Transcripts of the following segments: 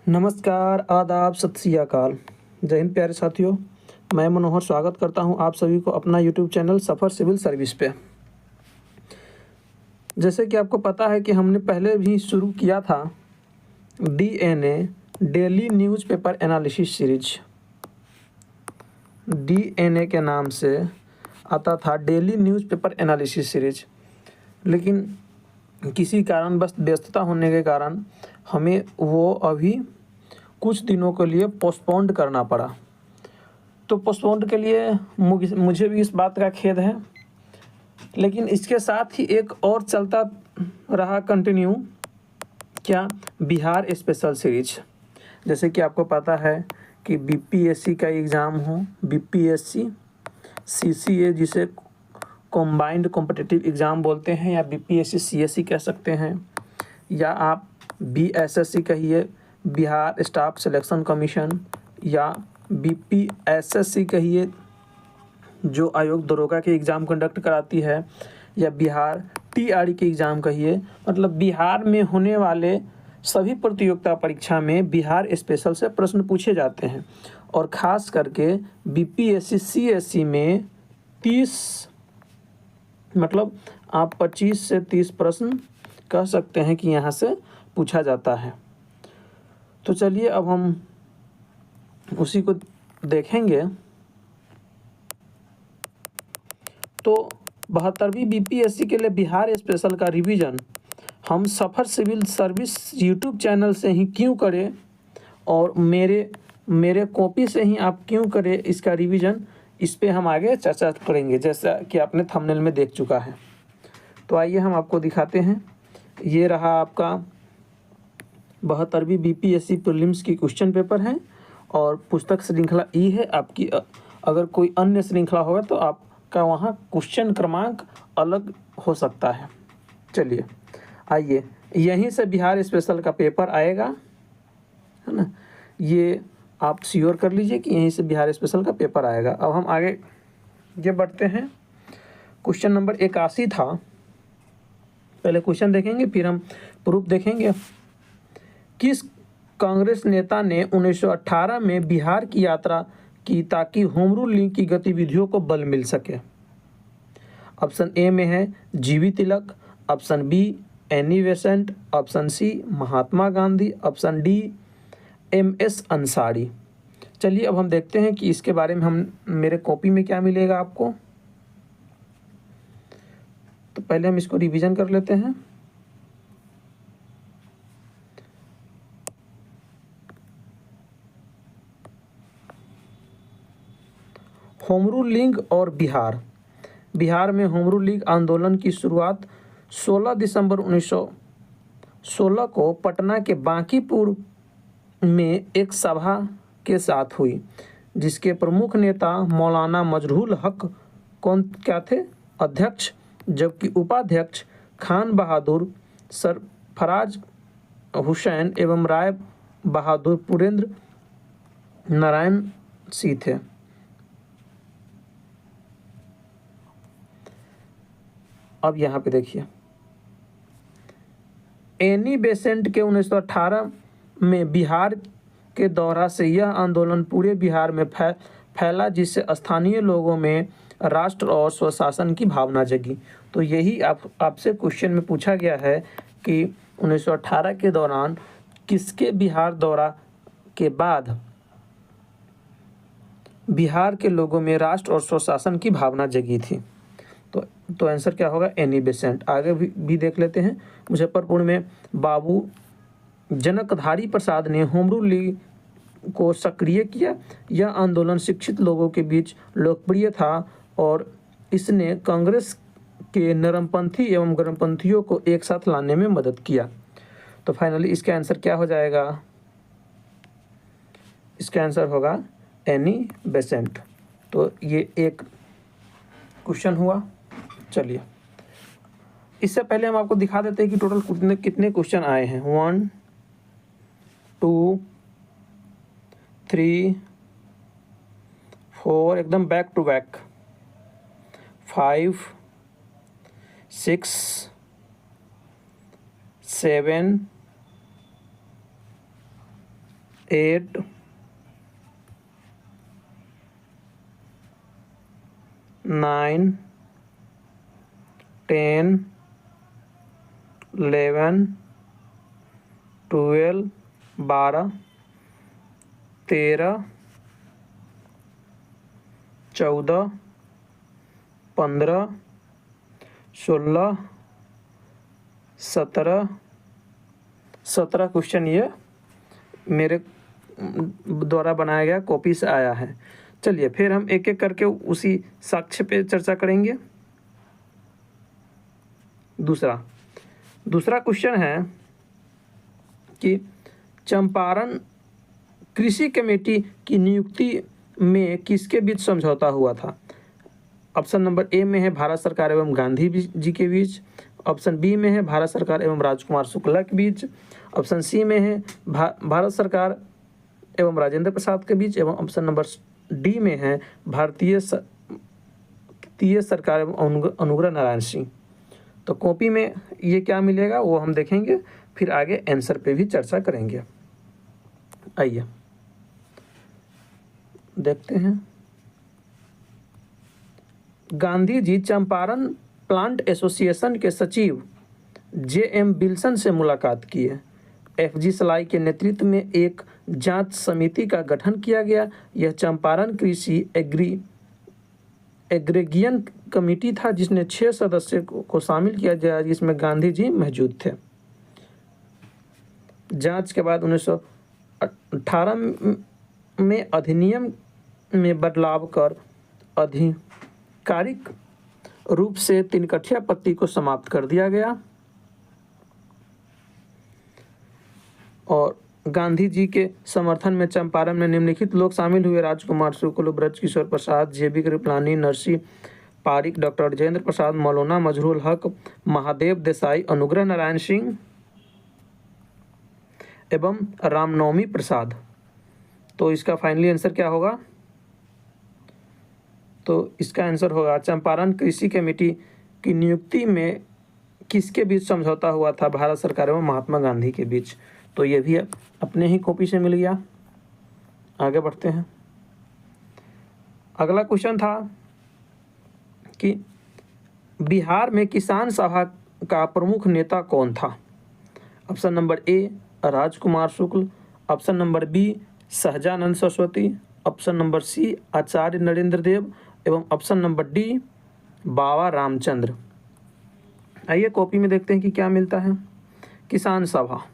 नमस्कार, आदाब, सत श्री अकाल। जय हिंद प्यारे साथियों। मैं मनोहर स्वागत करता हूं आप सभी को अपना यूट्यूब चैनल सफ़र सिविल सर्विस पे। जैसे कि आपको पता है कि हमने पहले भी शुरू किया था DNA daily newspaper analysis series. DNA के नाम से आता था डेली न्यूज़पेपर एनालिसिस सीरीज, लेकिन किसी कारणवश व्यस्तता होने के कारण हमें वो अभी कुछ दिनों के लिए पोस्टपोन्ड करना पड़ा। तो पोस्टपोन्ड के लिए मुझे भी इस बात का खेद है, लेकिन इसके साथ ही एक और चलता रहा कंटिन्यू, क्या, बिहार स्पेशल सीरीज। जैसे कि आपको पता है कि बीपीएससी का एग्ज़ाम हो, बीपीएससी सीसीए जिसे कॉम्बाइंड कॉम्पिटिटिव एग्ज़ाम बोलते हैं, या बीपीएससी सीएससी कह सकते हैं, या आप बीएसएससी कहिए, बिहार स्टाफ सिलेक्शन कमीशन, या बीपीएसएससी कहिए जो आयोग दरोगा के एग्ज़ाम कंडक्ट कराती है, या बिहार टीआरई के एग्ज़ाम कहिए। मतलब बिहार में होने वाले सभी प्रतियोगिता परीक्षा में बिहार स्पेशल से प्रश्न पूछे जाते हैं, और ख़ास करके बीपीएससी सीएससी में 30 मतलब आप 25 से 30 प्रश्न कह सकते हैं कि यहाँ से पूछा जाता है। तो चलिए अब हम उसी को देखेंगे। तो 72वीं बीपीएससी के लिए बिहार स्पेशल का रिवीजन हम सफ़र सिविल सर्विस यूट्यूब चैनल से ही क्यों करें, और मेरे कॉपी से ही आप क्यों करें इसका रिवीजन, इस पे हम आगे चर्चा करेंगे, जैसा कि आपने थंबनेल में देख चुका है। तो आइए हम आपको दिखाते हैं। ये रहा आपका 72वीं बीपीएससी प्रीलिम्स की क्वेश्चन पेपर है, और पुस्तक श्रृंखला ई है आपकी। अगर कोई अन्य श्रृंखला होगा तो आपका वहाँ क्वेश्चन क्रमांक अलग हो सकता है। चलिए आइए, यहीं से बिहार स्पेशल का पेपर आएगा, है ना। ये आप श्योर कर लीजिए कि यहीं से बिहार स्पेशल का पेपर आएगा। अब हम आगे ये बढ़ते हैं। क्वेश्चन नंबर 81 था। पहले क्वेश्चन देखेंगे, फिर हम प्रूफ देखेंगे। किस कांग्रेस नेता ने 1918 में बिहार की यात्रा की ताकि होम रूल लीग की गतिविधियों को बल मिल सके? ऑप्शन ए में है GV Tilak, option B Annie Besant, option C Mahatma Gandhi, option D MS Ansari. चलिए अब हम देखते हैं कि इसके बारे में हम मेरे कॉपी में क्या मिलेगा आपको। तो पहले हम इसको रिवीजन कर लेते हैं। होम रूल लीग और बिहार में होम रूल लीग आंदोलन की शुरुआत 16 दिसंबर 1916 को पटना के बांकीपुर में एक सभा के साथ हुई, जिसके प्रमुख नेता मौलाना मजरूल हक क्या थे? अध्यक्ष, जबकि उपाध्यक्ष खान बहादुर, सरफराज हुसैन एवं राय बहादुर पुरेंद्र नारायण सिंह थे। अब यहाँ पे देखिए, एनी बेसेंट के 1918 में बिहार के दौरा से यह आंदोलन पूरे बिहार में फैला, जिससे स्थानीय लोगों में राष्ट्र और स्वशासन की भावना जगी। तो यही आपसे क्वेश्चन में पूछा गया है कि 1918 के दौरान किसके बिहार दौरा के बाद बिहार के लोगों में राष्ट्र और स्वशासन की भावना जगी थी। तो आंसर क्या होगा? Annie Besant. आगे भी देख लेते हैं। मुजफ्फरपुर में बाबू जनकधारी प्रसाद ने होम रूल लीग को सक्रिय किया। यह आंदोलन शिक्षित लोगों के बीच लोकप्रिय था और इसने कांग्रेस के नरमपंथी एवं गर्मपंथियों को एक साथ लाने में मदद किया। तो फाइनली इसका आंसर क्या हो जाएगा? इसका आंसर होगा एनी बेसेंट। तो ये एक क्वेश्चन हुआ। चलिए, इससे पहले हम आपको दिखा देते हैं कि टोटल कितने क्वेश्चन आए हैं। 1 2 3 4, एकदम बैक टू बैक, 5 6 7 8 9 10 11 12 12 13 14 15 16 17 17 क्वेश्चन ये मेरे द्वारा बनाया गया कॉपी से आया है। चलिए फिर हम एक एक करके उसी साक्ष्य पे चर्चा करेंगे। दूसरा क्वेश्चन है कि चंपारण कृषि कमेटी की नियुक्ति में किसके बीच समझौता हुआ था। ऑप्शन नंबर ए में है भारत सरकार एवं गांधी जी के बीच, ऑप्शन बी में है भारत सरकार एवं राजकुमार शुक्ला के बीच, ऑप्शन सी में है भारत सरकार एवं राजेंद्र प्रसाद के बीच, एवं ऑप्शन नंबर डी में है भारतीय सरकार एवं अनुग्रह नारायण सिंह। तो कॉपी में ये क्या मिलेगा वो हम देखेंगे, फिर आगे आंसर पे भी चर्चा करेंगे। आइए देखते हैं। गांधी जी चंपारण प्लांट एसोसिएशन के सचिव जे.एम. विल्सन से मुलाकात किए। एफ.जी. सलाई के नेतृत्व में एक जांच समिति का गठन किया गया। यह चंपारण कृषि एग्रेगियन कमेटी था जिसने 6 सदस्यों को शामिल किया गया, जिसमें गांधी जी मौजूद थे। जांच के बाद 1918 में अधिनियम में बदलाव कर आधिकारिक रूप से तिनकठिया पत्ती को समाप्त कर दिया गया और गांधी जी के समर्थन में चंपारण में निम्नलिखित लोग शामिल हुए: राजकुमार शुक्ल, ब्रजकिशोर प्रसाद, जे.बी. कृपलानी, नरसिंह पारिक, डॉक्टर राजेंद्र प्रसाद, मौलाना मजहरूल हक, महादेव देसाई, अनुग्रह नारायण सिंह एवं रामनवमी प्रसाद। तो इसका फाइनली आंसर क्या होगा? तो इसका आंसर होगा चंपारण कृषि कमेटी की नियुक्ति में किसके बीच समझौता हुआ था? भारत सरकार एवं महात्मा गांधी के बीच। तो ये भी अपने ही कॉपी से मिल गया। आगे बढ़ते हैं। अगला क्वेश्चन था कि बिहार में किसान सभा का प्रमुख नेता कौन था? Option number A Rajkumar Shukla, option number B Sahajanand Saraswati, option number C Acharya Narendra Dev एवं option number D Baba Ramchandra. आइए कॉपी में देखते हैं कि क्या मिलता है। किसान सभा।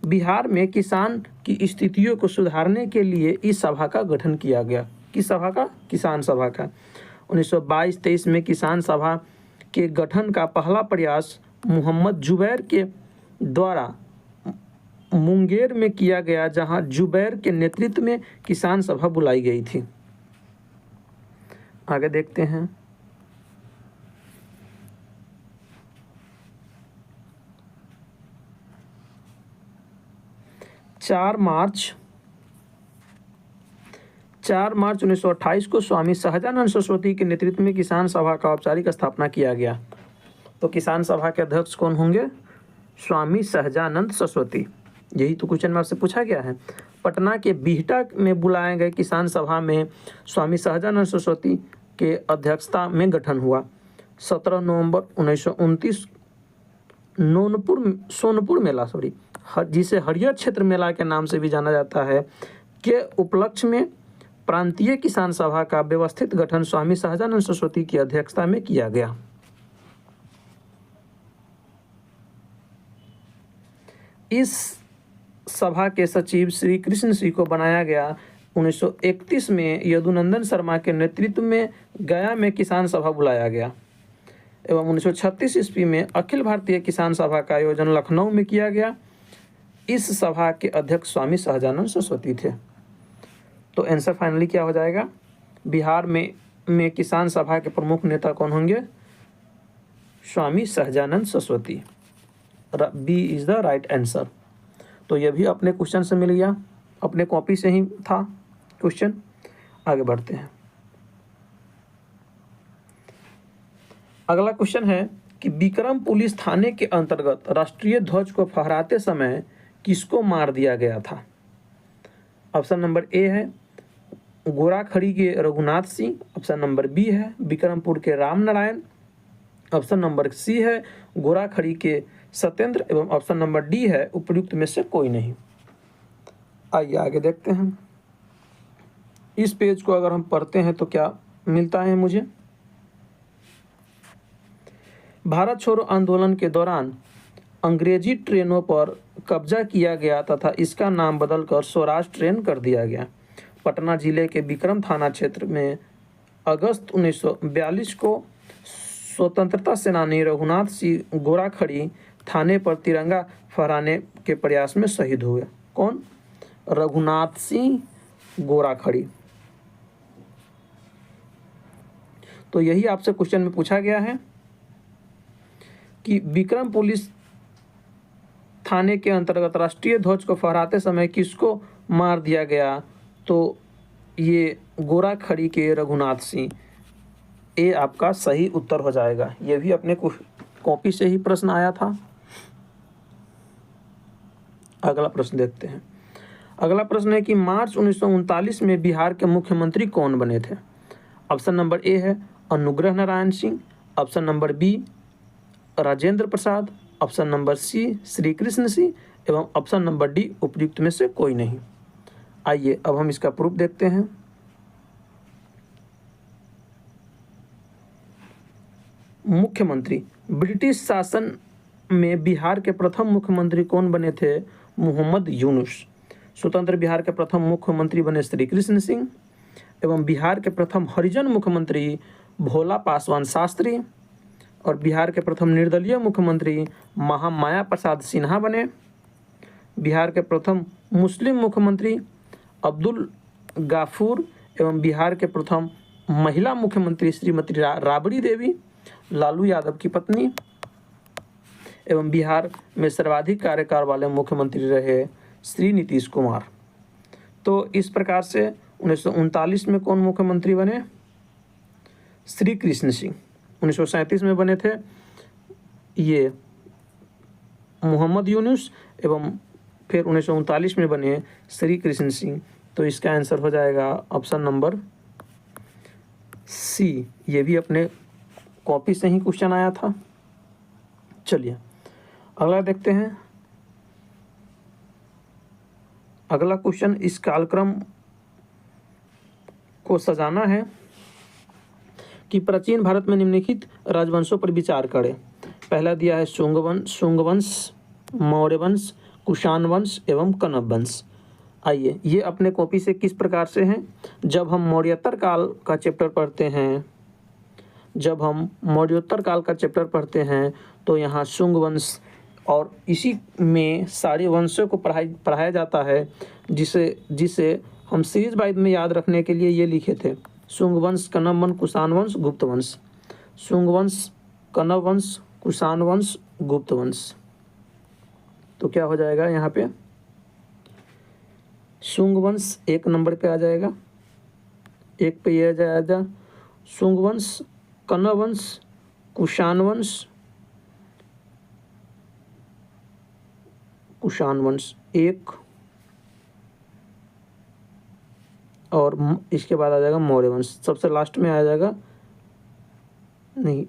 बिहार में किसान की स्थितियों को सुधारने के लिए इस सभा का गठन किया गया। किस सभा का? किसान सभा का। 1922-23 में किसान सभा के गठन का पहला प्रयास मोहम्मद जुबैर के द्वारा मुंगेर में किया गया, जहां जुबैर के नेतृत्व में किसान सभा बुलाई गई थी। आगे देखते हैं। चार मार्च 1928 को स्वामी सहजानंद सरस्वती के नेतृत्व में किसान सभा का औपचारिक स्थापना किया गया। तो किसान सभा के अध्यक्ष कौन होंगे? स्वामी सहजानंद सरस्वती। यही तो क्वेश्चन में आपसे पूछा गया है। पटना के बिहटा में बुलाए गए किसान सभा में स्वामी सहजानंद सरस्वती के अध्यक्षता में गठन हुआ। 17 नवंबर 1929 सोनपुर मेला जिसे हरियर क्षेत्र मेला के नाम से भी जाना जाता है के उपलक्ष्य में प्रांतीय किसान सभा का व्यवस्थित गठन स्वामी सहजानंद सरस्वती की अध्यक्षता में किया गया। इस सभा के सचिव श्री कृष्ण सिंह को बनाया गया। 1931 में यदुनंदन शर्मा के नेतृत्व में गया में किसान सभा बुलाया गया एवं 1936 ईस्वी में अखिल भारतीय किसान सभा का आयोजन लखनऊ में किया गया। इस सभा के अध्यक्ष स्वामी सहजानंद सरस्वती थे। तो आंसर फाइनली क्या हो जाएगा? बिहार में किसान सभा के प्रमुख नेता कौन होंगे? Swami Sahajanand Saraswati. B is the right answer. तो यह भी अपने क्वेश्चन से मिल गया, अपने कॉपी से ही था क्वेश्चन। आगे बढ़ते हैं। अगला क्वेश्चन है कि विक्रम पुलिस थाने के अंतर्गत राष्ट्रीय ध्वज को फहराते समय किसको मार दिया गया था? ऑप्शन नंबर ए है गोराखड़ी के Raghunath Singh, option number B है विक्रमपुर के Ram Narayan, option number C है गोराखड़ी के सत्येंद्र एवं ऑप्शन नंबर डी है उपयुक्त में से कोई नहीं। आइए आगे देखते हैं। इस पेज को अगर हम पढ़ते हैं तो क्या मिलता है मुझे? भारत छोड़ो आंदोलन के दौरान अंग्रेजी ट्रेनों पर कब्जा किया गया तथा इसका नाम बदलकर स्वराज ट्रेन कर दिया गया। पटना जिले के विक्रम थाना क्षेत्र में अगस्त 1942 को स्वतंत्रता सेनानी रघुनाथ सिंह गोराखड़ी थाने पर तिरंगा फहराने के प्रयास में शहीद हुए। कौन? रघुनाथ सिंह गोराखड़ी। तो यही आपसे क्वेश्चन में पूछा गया है कि विक्रम पुलिस थाने के अंतर्गत राष्ट्रीय ध्वज को फहराते समय किसको मार दिया गया? तो ये गोराखड़ी के रघुनाथ सिंह। ये आपका सही उत्तर हो जाएगा। ये भी अपने कॉपी से ही प्रश्न आया था। अगला प्रश्न देखते हैं। अगला प्रश्न है कि मार्च 1939 में बिहार के मुख्यमंत्री कौन बने थे? ऑप्शन नंबर ए है Anugrah Narayan Singh, option number B Rajendra Prasad, option number C Shri Krishna Singh एवं ऑप्शन नंबर डी उपयुक्त में से कोई नहीं। आइए अब हम इसका प्रूफ देखते हैं। मुख्यमंत्री ब्रिटिश शासन में बिहार के प्रथम मुख्यमंत्री कौन बने थे? मोहम्मद यूनुस। स्वतंत्र बिहार के प्रथम मुख्यमंत्री बने श्री कृष्ण सिंह एवं बिहार के प्रथम हरिजन मुख्यमंत्री भोला पासवान शास्त्री और बिहार के प्रथम निर्दलीय मुख्यमंत्री महामाया प्रसाद सिन्हा बने। बिहार के प्रथम मुस्लिम मुख्यमंत्री अब्दुल गाफूर एवं बिहार के प्रथम महिला मुख्यमंत्री श्रीमती राबड़ी देवी, लालू यादव की पत्नी एवं बिहार में सर्वाधिक कार्यकाल वाले मुख्यमंत्री रहे श्री नीतीश कुमार। तो इस प्रकार से 1939 में कौन मुख्यमंत्री बने? श्री कृष्ण सिंह। 1937 में बने थे ये मोहम्मद यूनुस एवं फिर 1939 में बने श्री कृष्ण सिंह। तो इसका आंसर हो जाएगा ऑप्शन नंबर सी। ये भी अपने कॉपी से ही क्वेश्चन आया था। चलिए अगला देखते हैं। अगला क्वेश्चन इस कालक्रम को सजाना है कि प्राचीन भारत में निम्नलिखित राजवंशों पर विचार करें। पहला दिया है शुंग वंश, मौर्य वंश, कुषाण वंश एवं कनब वंश। आइए ये अपने कॉपी से किस प्रकार से हैं? जब हम मौर्योत्तर काल का चैप्टर पढ़ते हैं तो यहाँ शुंग वंश और इसी में सारे वंशों को पढ़ाया जाता है, जिसे हम सीरीज वाइज में याद रखने के लिए ये लिखे थे शुंग वंश, कनब वंश, कुषाण वंश, गुप्त वंश। शुंग वंश, कनब वंश, कुषाण वंश, गुप्त वंश। तो क्या हो जाएगा यहाँ पे? शुंग वंश 1 नंबर पे आ जाएगा, 1 पे ये आ जाएगा शुंग वंश, कनब वंश, कुषाण वंश 1 और इसके बाद आ जाएगा मौर्य वंश। सबसे लास्ट में आ जाएगा नहीं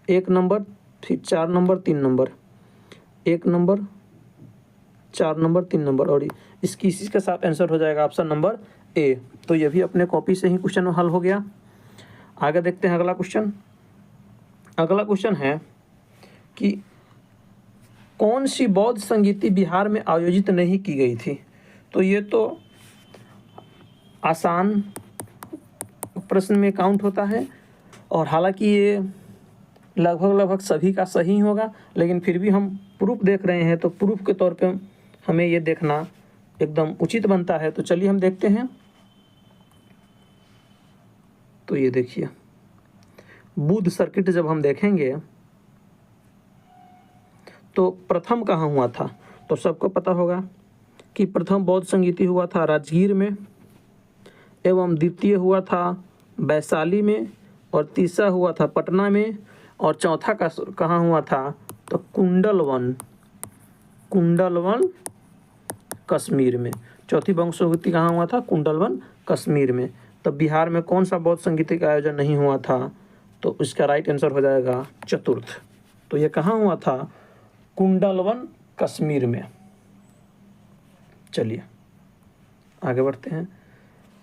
1 नंबर, फिर 4 number, 3 number, 1 number, 4 number, 3 number और इसी के साथ आंसर हो जाएगा ऑप्शन नंबर ए। तो ये भी अपने कॉपी से ही क्वेश्चन हल हो गया। आगे देखते हैं अगला क्वेश्चन। अगला क्वेश्चन है कि कौन सी बौद्ध संगीति बिहार में आयोजित नहीं की गई थी? तो ये तो आसान प्रश्न में काउंट होता है और हालांकि ये लगभग सभी का सही होगा, लेकिन फिर भी हम प्रूफ देख रहे हैं तो प्रूफ के तौर पे हमें ये देखना एकदम उचित बनता है। तो चलिए हम देखते हैं। तो ये देखिए बुद्ध सर्किट जब हम देखेंगे तो प्रथम कहाँ हुआ था? तो सबको पता होगा कि प्रथम बौद्ध संगीति हुआ था राजगीर में एवं द्वितीय हुआ था वैशाली में और तीसरा हुआ था पटना में और चौथा का कहाँ हुआ था, तो कुंडलवन कश्मीर में। चौथी वंशोगति कहाँ हुआ था, कुंडलवन कश्मीर में। तब बिहार में कौन सा बौद्ध संगीत का आयोजन नहीं हुआ था, तो इसका राइट आंसर हो जाएगा चतुर्थ। तो ये कहाँ हुआ था, कुंडलवन कश्मीर में। चलिए आगे बढ़ते हैं।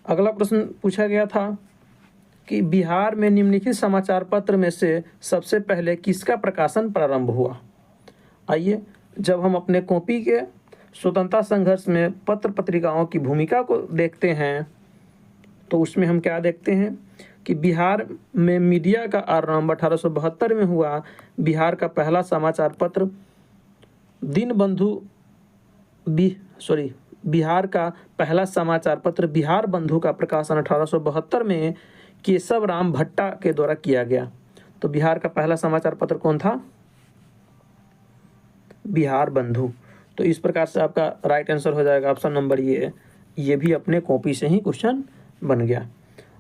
अगला प्रश्न पूछा गया था कि बिहार में निम्नलिखित समाचार पत्र में से सबसे पहले किसका प्रकाशन प्रारंभ हुआ। आइए, जब हम अपने कॉपी के स्वतंत्रता संघर्ष में पत्र पत्रिकाओं की भूमिका को देखते हैं तो उसमें हम क्या देखते हैं कि बिहार में मीडिया का आरंभ 1872 में हुआ। बिहार का पहला समाचार पत्र बिहार का पहला समाचार पत्र बिहार बंधु का प्रकाशन 1872 में केशव राम भट्टा के द्वारा किया गया। तो बिहार का पहला समाचार पत्र कौन था, बिहार बंधु। तो इस प्रकार से आपका राइट आंसर हो जाएगा ऑप्शन नंबर ये भी अपने कॉपी से ही क्वेश्चन बन गया।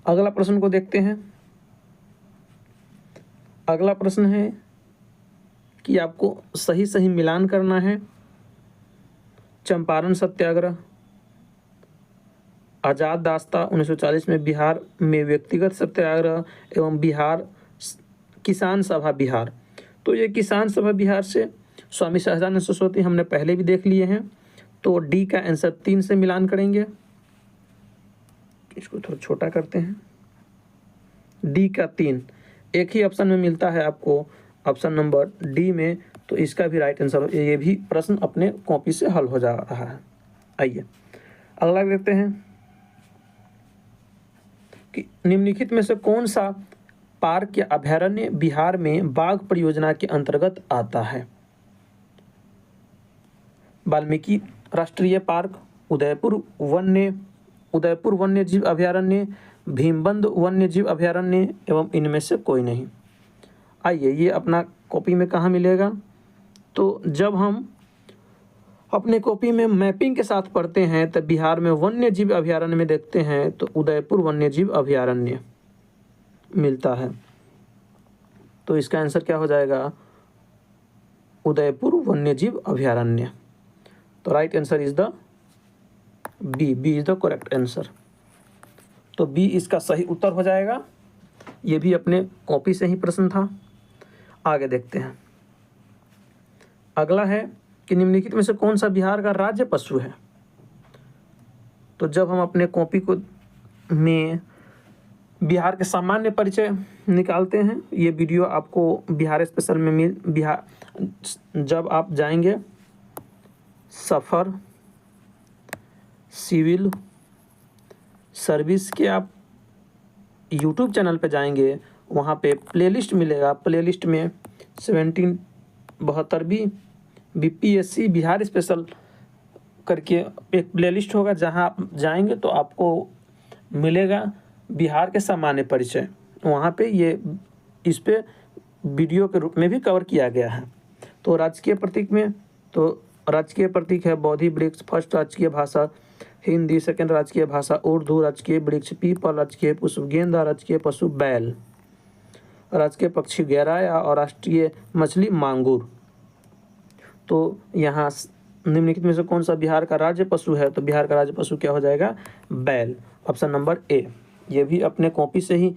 अगला प्रश्न को देखते हैं। अगला प्रश्न है कि आपको सही सही मिलान करना है। चंपारण सत्याग्रह, आज़ाद दास्ता 1940 में बिहार में व्यक्तिगत सत्याग्रह एवं बिहार किसान सभा बिहार। तो ये किसान सभा बिहार से स्वामी सहजानंद सरस्वती हमने पहले भी देख लिए हैं। तो डी का आंसर 3 से मिलान करेंगे। इसको थोड़ा छोटा करते हैं। डी का 3 एक ही ऑप्शन में मिलता है आपको, ऑप्शन नंबर डी में। तो इसका भी राइट आंसर, ये भी प्रश्न अपने कॉपी से हल हो जा रहा है। आइए अगला देखते हैं कि निम्नलिखित में से कौन सा पार्क या अभयारण्य बिहार में बाघ परियोजना के अंतर्गत आता है। वाल्मीकि राष्ट्रीय पार्क, उदयपुर वन्य जीव अभयारण्य, भीमबंध वन्य जीव अभयारण्य एवं इनमें से कोई नहीं। आइए, ये अपना कॉपी में कहाँ मिलेगा, तो जब हम अपने कॉपी में मैपिंग के साथ पढ़ते हैं तब बिहार में वन्य जीव अभयारण्य में देखते हैं तो उदयपुर वन्य जीव अभयारण्य मिलता है। तो इसका आंसर क्या हो जाएगा, उदयपुर वन्य जीव अभयारण्य। तो right answer is the B is the correct answer. तो बी इसका सही उत्तर हो जाएगा। ये भी अपने कॉपी से ही प्रश्न था। आगे देखते हैं। अगला है कि निम्नलिखित में से कौन सा बिहार का राज्य पशु है। तो जब हम अपने कॉपी को में बिहार के सामान्य परिचय निकालते हैं, ये वीडियो आपको बिहार स्पेशल में जब आप जाएंगे सफ़र सिविल सर्विस के आप यूट्यूब चैनल पे जाएंगे, वहाँ पे प्लेलिस्ट मिलेगा। प्लेलिस्ट में 72वीं BPSC बिहार स्पेशल करके एक प्लेलिस्ट होगा, जहाँ आप जाएंगे तो आपको मिलेगा बिहार के सामान्य परिचय। वहाँ पे ये इस पे वीडियो के रूप में भी कवर किया गया है। तो राजकीय प्रतीक में तो राजकीय प्रतीक है बोधि वृक्ष, फर्स्ट राजकीय भाषा हिंदी, सेकंड राजकीय भाषा उर्दू, राजकीय वृक्ष पीपल, राजकीय पुष्प गेंदा, राजकीय पशु बैल, राजकीय पक्षी गैराया और राष्ट्रीय मछली मांगूर। तो यहाँ निम्नलिखित में से कौन सा बिहार का राज्य पशु है, तो बिहार का राज्य पशु क्या हो जाएगा, बैल, ऑप्शन नंबर ए। ये भी अपने कॉपी से ही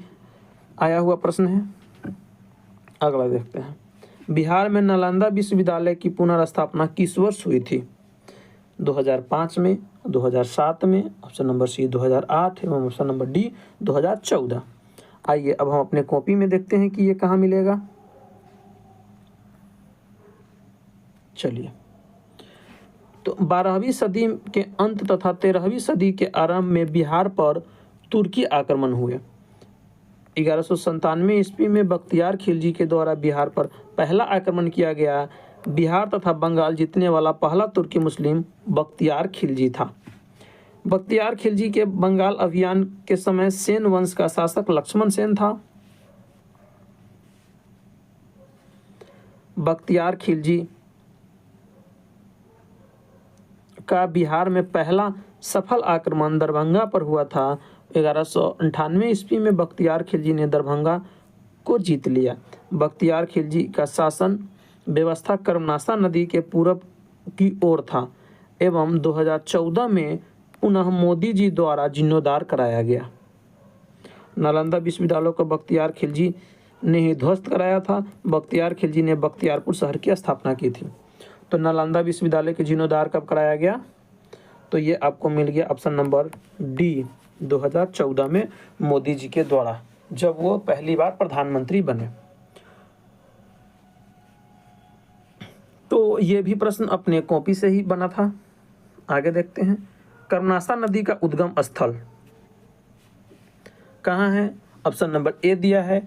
आया हुआ प्रश्न है। अगला देखते हैं। बिहार में नालंदा विश्वविद्यालय की पुनर्स्थापना किस वर्ष हुई थी। 2005 में, 2007 में, ऑप्शन नंबर सी 2008 एवं ऑप्शन नंबर डी 2014। आइए अब हम अपने कॉपी में देखते हैं कि ये कहाँ मिलेगा। चलिए, तो 12वीं सदी के अंत तथा 13वीं सदी के आरंभ में बिहार पर तुर्की आक्रमण हुए। 1197 ईस्वी में बख्तियार खिलजी के द्वारा बिहार पर पहला आक्रमण किया गया। बिहार तथा बंगाल जीतने वाला पहला तुर्की मुस्लिम बख्तियार खिलजी था। बख्तियार खिलजी के बंगाल अभियान के समय सेन वंश का शासक लक्ष्मण सेन था। बख्तियार खिलजी का बिहार में पहला सफल आक्रमण दरभंगा पर हुआ था। 1198 ईस्वी में बख्तियार खिलजी ने दरभंगा को जीत लिया। बख्तियार खिलजी का शासन व्यवस्था कर्मनाशा नदी के पूरब की ओर था एवं 2014 में पुनः मोदी जी द्वारा जीर्णोद्धार कराया गया। नालंदा विश्वविद्यालय को बख्तियार खिलजी ने ही ध्वस्त कराया था। बख्तियार खिलजी ने बख्तियारपुर शहर की स्थापना की थी। तो नालंदा विश्वविद्यालय के जीर्णोद्धार कब कराया गया? तो ये आपको मिल गया ऑप्शन नंबर डी, 2014 में मोदी जी के द्वारा, जब वो पहली बार प्रधानमंत्री बने। तो ये भी प्रश्न अपने कॉपी से ही बना था। आगे देखते हैं। कर्मनाशा नदी का उद्गम स्थल कहाँ है? ऑप्शन नंबर ए दिया है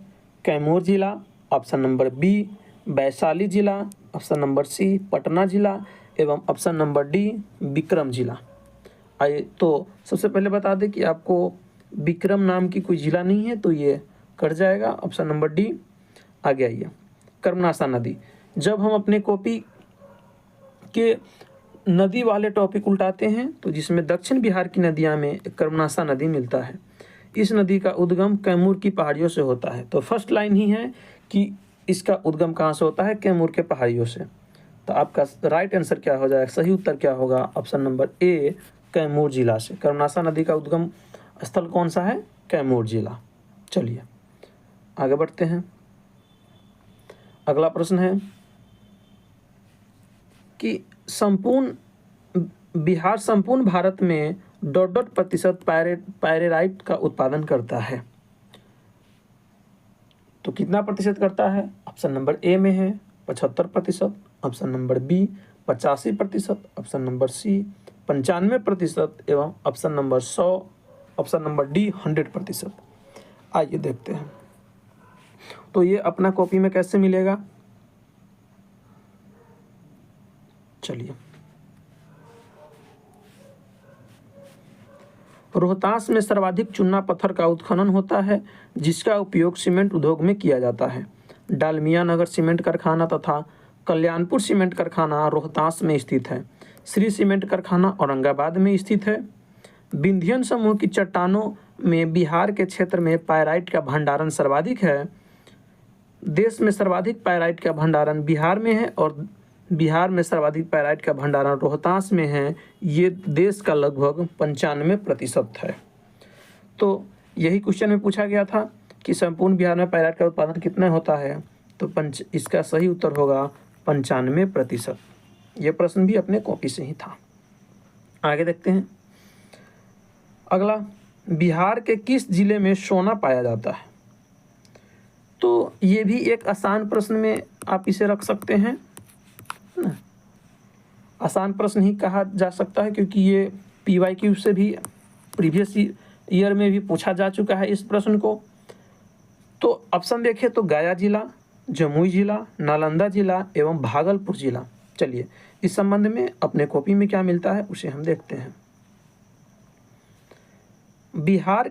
कैमूर जिला, ऑप्शन नंबर बी वैशाली जिला, ऑप्शन नंबर सी पटना जिला एवं ऑप्शन नंबर डी विक्रम जिला। आइए तो सबसे पहले बता दें कि आपको विक्रम नाम की कोई जिला नहीं है, तो ये कट जाएगा। ऑप्शन नंबर डी आगे आइए। कर्मनाशा नदी, जब हम अपने कॉपी के नदी वाले टॉपिक उल्टाते हैं तो जिसमें दक्षिण बिहार की नदियाँ में कर्मनाशा नदी मिलता है। इस नदी का उद्गम कैमूर की पहाड़ियों से होता है। तो फर्स्ट लाइन ही है कि इसका उद्गम कहाँ से होता है? कैमूर के पहाड़ियों से। तो आपका राइट आंसर क्या हो जाएगा? सही उत्तर क्या होगा? ऑप्शन नंबर ए कैमूर जिला से। कर्मनाशा नदी का उद्गम स्थल कौन सा है? कैमूर जिला। चलिए आगे बढ़ते हैं। अगला प्रश्न है कि बिहार संपूर्ण भारत में %% पायरेराइट का उत्पादन करता है। तो कितना प्रतिशत करता है? ऑप्शन नंबर ए में है 75%, option number B 85%, option number C 95% एवं option number 100, option number D 100%। आइए देखते हैं। तो ये अपना कॉपी में कैसे मिलेगा? चलिए, रोहतास में सर्वाधिक चूना पत्थर का उत्खनन होता है जिसका उपयोग सीमेंट उद्योग में किया जाता है। डालमिया नगर सीमेंट कारखाना तथा कल्याणपुर सीमेंट कारखाना रोहतास में स्थित है। श्री सीमेंट कारखाना औरंगाबाद में स्थित है। विंध्यन समूह की चट्टानों में बिहार के क्षेत्र में पायराइट का भंडारण सर्वाधिक है। देश में सर्वाधिक पायराइट का भंडारण बिहार में है और बिहार में सर्वाधिक पायराइट का भंडारण रोहतास में है। ये देश का लगभग 95% है। तो यही क्वेश्चन में पूछा गया था कि संपूर्ण बिहार में पायराइट का उत्पादन कितना होता है? तो इसका सही उत्तर होगा 95%। यह प्रश्न भी अपने कॉपी से ही था। आगे देखते हैं। अगला, बिहार के किस जिले में सोना पाया जाता है? तो ये भी एक आसान प्रश्न में आप इसे रख सकते हैं ना। आसान प्रश्न ही कहा जा सकता है क्योंकि ये PYQ से भी प्रीवियस ईयर में भी पूछा जा चुका है इस प्रश्न को। तो ऑप्शन देखें तो गया जिला, जमुई जिला, नालंदा जिला एवं भागलपुर जिला। चलिए इस संबंध में अपने कॉपी में क्या मिलता है उसे हम देखते हैं। बिहार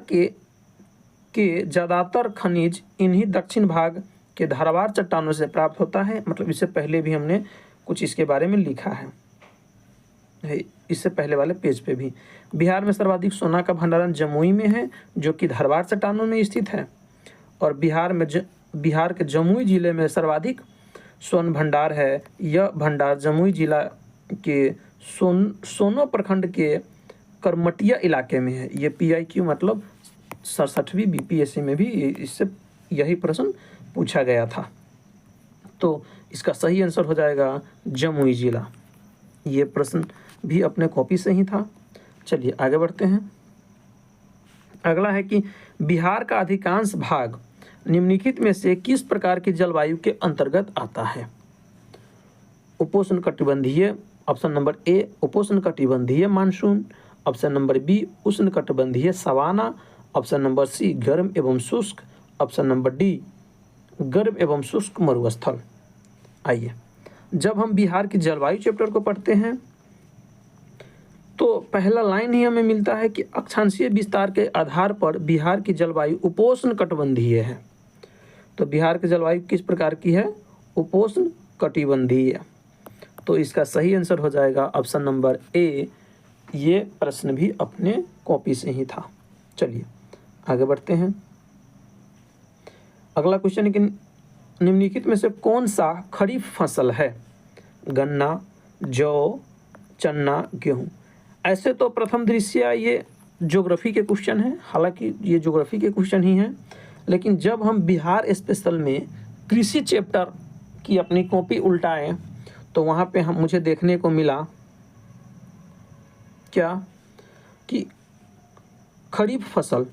के ज़्यादातर खनिज इन्हीं दक्षिण भाग के धारवाड़ चट्टानों से प्राप्त होता है। मतलब इससे पहले भी हमने कुछ इसके बारे में लिखा है इससे पहले वाले पेज पे भी। बिहार में सर्वाधिक सोना का भंडारण जमुई में है जो कि धारवाड़ चट्टानों में स्थित है। और बिहार के जमुई जिले में सर्वाधिक स्वर्ण भंडार है। यह भंडार जमुई जिला के सोनो प्रखंड के करमटिया इलाके में है। ये PIQ मतलब 67वीं BPSC में भी इससे यही प्रश्न पूछा गया था। तो इसका सही आंसर हो जाएगा जमुई जिला। ये प्रश्न भी अपने कॉपी से ही था। चलिए आगे बढ़ते हैं। अगला है कि बिहार का अधिकांश भाग निम्नलिखित में से किस प्रकार की जलवायु के अंतर्गत आता है? उपोष्णकटिबंधीय, ऑप्शन नंबर ए उपोष्णकटिबंधीय मानसून, ऑप्शन नंबर बी उष्णकटिबंधीय सवाना, ऑप्शन नंबर सी गर्म एवं शुष्क, ऑप्शन नंबर डी गर्म एवं शुष्क मरुस्थल। आइए, जब हम बिहार की जलवायु चैप्टर को पढ़ते हैं तो पहला लाइन ही हमें मिलता है कि अक्षांशीय विस्तार के आधार पर बिहार की जलवायु उपोष्णकटिबंधीय है। तो बिहार की जलवायु किस प्रकार की है? उपोष्णकटिबंधीय। तो इसका सही आंसर हो जाएगा ऑप्शन नंबर ए। ये प्रश्न भी अपने कॉपी से ही था। चलिए आगे बढ़ते हैं। अगला क्वेश्चन है कि निम्नलिखित में से कौन सा खरीफ फसल है? गन्ना, जौ, चना, गेहूँ। ऐसे तो प्रथम दृष्टया ये ज्योग्राफी के क्वेश्चन हैं, हालांकि ये ज्योग्राफी के क्वेश्चन ही हैं, लेकिन जब हम बिहार स्पेशल में कृषि चैप्टर की अपनी कॉपी उल्टाएं तो वहाँ पे मुझे देखने को मिला क्या कि खरीफ फसल,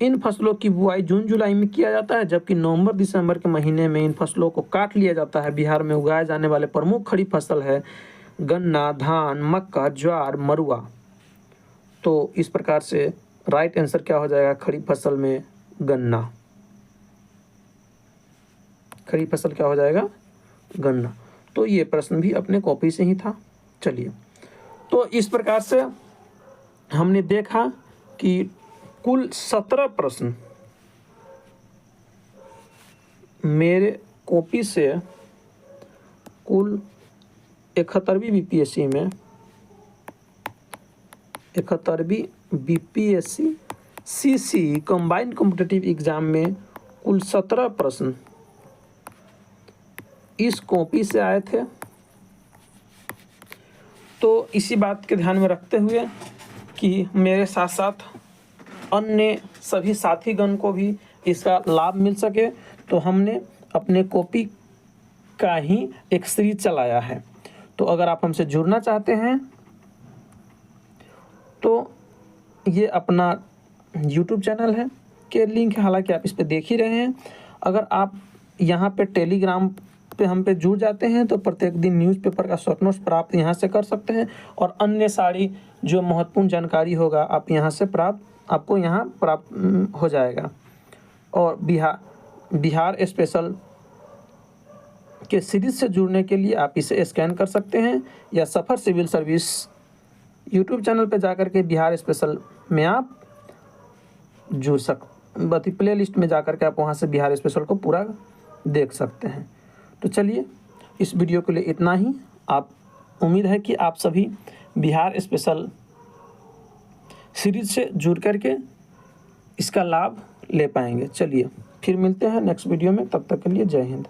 इन फसलों की बुआई जून जुलाई में किया जाता है, जबकि नवंबर दिसंबर के महीने में इन फसलों को काट लिया जाता है। बिहार में उगाए जाने वाले प्रमुख खरीफ फसल है गन्ना, धान, मक्का, ज्वार, मरुआ। तो इस प्रकार से राइट आंसर क्या हो जाएगा? खरीफ फसल में गन्ना। खरीफ फसल क्या हो जाएगा? गन्ना। तो ये प्रश्न भी अपने कॉपी से ही था। चलिए, तो इस प्रकार से हमने देखा कि कुल 17 प्रश्न मेरे कॉपी से कुल 71वीं बीपीएससी में 71वीं BPSC CC combined competitive exam में कुल 17 प्रश्न इस कॉपी से आए थे। तो इसी बात के ध्यान में रखते हुए कि मेरे साथ साथ अन्य सभी साथीगण को भी इसका लाभ मिल सके, तो हमने अपने कॉपी का ही एक सीरीज चलाया है। तो अगर आप हमसे जुड़ना चाहते हैं तो ये अपना YouTube चैनल है के लिंक है, हालांकि आप इस पे देख ही रहे हैं। अगर आप यहाँ पे टेलीग्राम पे हम पे जुड़ जाते हैं तो प्रत्येक दिन न्यूज़पेपर का शॉर्ट नोट्स प्राप्त यहाँ से कर सकते हैं, और अन्य सारी जो महत्वपूर्ण जानकारी होगा आप यहाँ से आपको यहाँ प्राप्त हो जाएगा। और बिहार स्पेशल के सीरीज से जुड़ने के लिए आप इसे स्कैन कर सकते हैं, या सफ़र सिविल सर्विस यूट्यूब चैनल पर जाकर के बिहार स्पेशल में आप प्ले लिस्ट में जाकर के आप वहाँ से बिहार स्पेशल को पूरा देख सकते हैं। तो चलिए, इस वीडियो के लिए इतना ही। उम्मीद है कि आप सभी बिहार स्पेशल सीरीज से जुड़ करके इसका लाभ ले पाएंगे। चलिए, फिर मिलते हैं नेक्स्ट वीडियो में, तब तक के लिए जय हिंद।